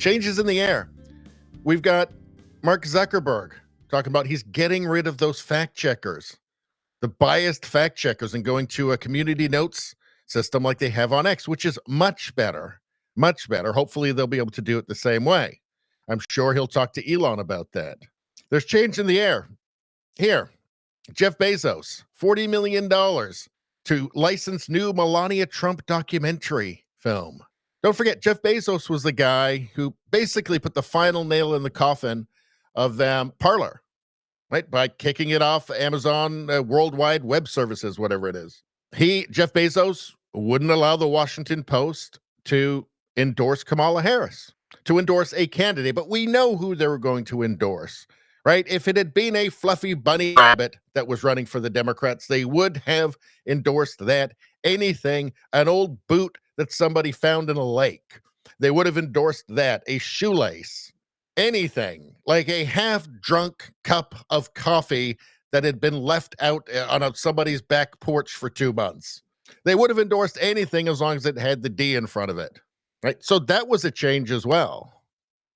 changes in the air. We've got Mark Zuckerberg talking about he's getting rid of those fact checkers, the biased fact checkers, and going to a community notes system like they have on X, which is much better, much better. Hopefully they'll be able to do it the same way. I'm sure he'll talk to Elon about that. There's change in the air. Here, Jeff Bezos, $40 million to license new Melania Trump documentary film. Don't forget, Jeff Bezos was the guy who basically put the final nail in the coffin of Parler, right? By kicking it off Amazon Worldwide Web Services, whatever it is. Jeff Bezos, wouldn't allow the Washington Post to endorse Kamala Harris, to endorse a candidate, but we know who they were going to endorse, right? If it had been a fluffy bunny rabbit that was running for the Democrats, they would have endorsed that. Anything, an old boot that somebody found in a lake, they would have endorsed that. A shoelace, anything, like a half-drunk cup of coffee that had been left out on somebody's back porch for 2 months. They would have endorsed anything as long as it had the D in front of it, right? So that was a change as well.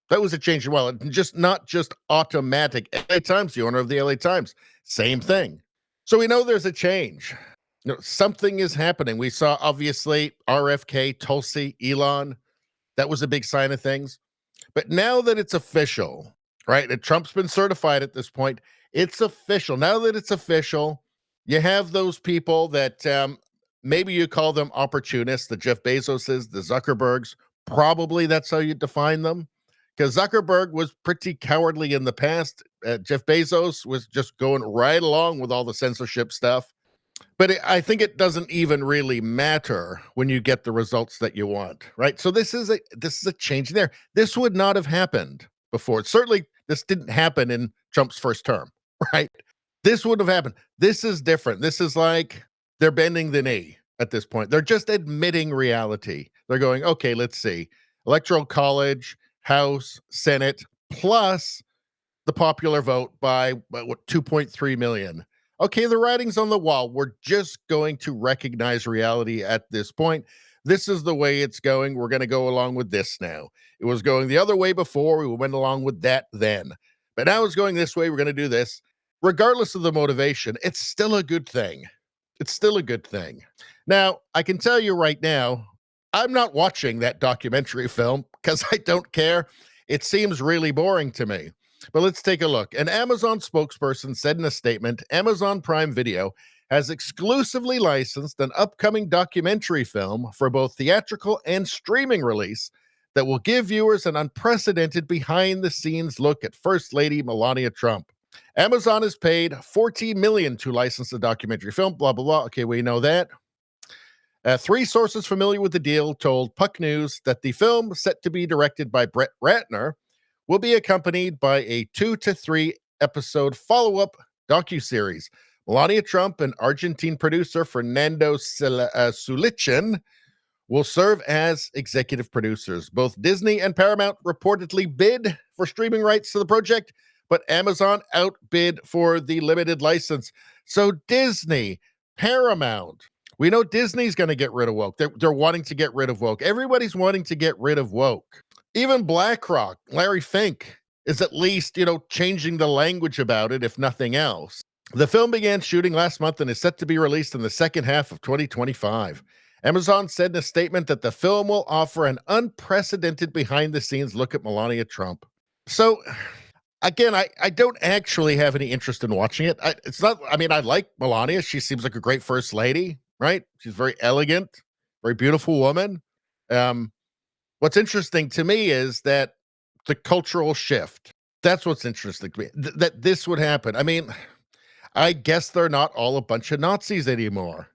That was a change as well. Just not just automatic. LA Times, the owner of the LA Times, same thing. So we know there's a change. Something is happening. We saw, obviously, RFK, Tulsi, Elon. That was a big sign of things. But now that it's official, right, and Trump's been certified at this point, it's official. Now that it's official, you have those people that maybe you call them opportunists, the Jeff Bezoses, the Zuckerbergs. Probably that's how you define them. Because Zuckerberg was pretty cowardly in the past. Jeff Bezos was just going right along with all the censorship stuff. But I think it doesn't even really matter when you get the results that you want, right? So this is a change there. This would not have happened before. Certainly, this didn't happen in Trump's first term, right? This would have happened. This is different. This is like they're bending the knee at this point. They're just admitting reality. They're going, okay, let's see. Electoral College, House, Senate, plus the popular vote by 2.3 million. Okay, the writing's on the wall. We're just going to recognize reality at this point. This is the way it's going. We're going to go along with this now. It was going the other way before. We went along with that then. But now it's going this way. We're going to do this. Regardless of the motivation, it's still a good thing. It's still a good thing. Now, I can tell you right now, I'm not watching that documentary film because I don't care. It seems really boring to me. But let's take a look. An Amazon spokesperson said in a statement, Amazon Prime Video has exclusively licensed an upcoming documentary film for both theatrical and streaming release that will give viewers an unprecedented behind-the-scenes look at First Lady Melania Trump. Amazon has paid $14 million to license the documentary film, blah, blah, blah. Okay, we know that. 3 sources familiar with the deal told Puck News that the film, set to be directed by Brett Ratner, will be accompanied by a 2 to 3 episode follow-up docuseries. Melania Trump and Argentine producer Fernando Sulichin will serve as executive producers. Both Disney and Paramount reportedly bid for streaming rights to the project, but Amazon outbid for the limited license. So Disney, Paramount, we know Disney's going to get rid of woke. They're wanting to get rid of woke. Everybody's wanting to get rid of woke. Even BlackRock, Larry Fink, is at least, changing the language about it, if nothing else. The film began shooting last month and is set to be released in the second half of 2025. Amazon said in a statement that the film will offer an unprecedented behind-the-scenes look at Melania Trump. So, again, I don't actually have any interest in watching it. I like Melania. She seems like a great first lady, right? She's very elegant, very beautiful woman. What's interesting to me is that the cultural shift, that's what's interesting to me, that this would happen. I mean, I guess they're not all a bunch of Nazis anymore.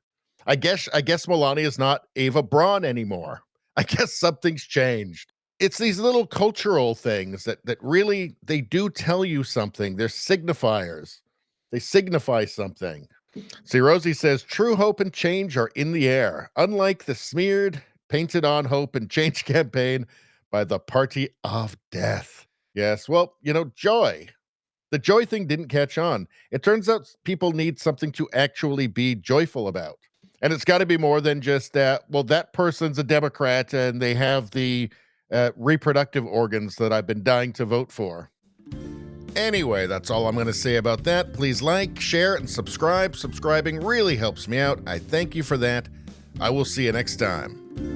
I guess Melania is not Eva Braun anymore. I guess something's changed. It's these little cultural things that really, they do tell you something. They're signifiers. They signify something. See, Rosie says, true hope and change are in the air. Unlike the smeared, painted on hope and change campaign by the party of death. Yes, well, joy. The joy thing didn't catch on. It turns out people need something to actually be joyful about. And it's got to be more than just that, well, that person's a Democrat and they have the reproductive organs that I've been dying to vote for. Anyway, that's all I'm going to say about that. Please like, share, and subscribe. Subscribing really helps me out. I thank you for that. I will see you next time.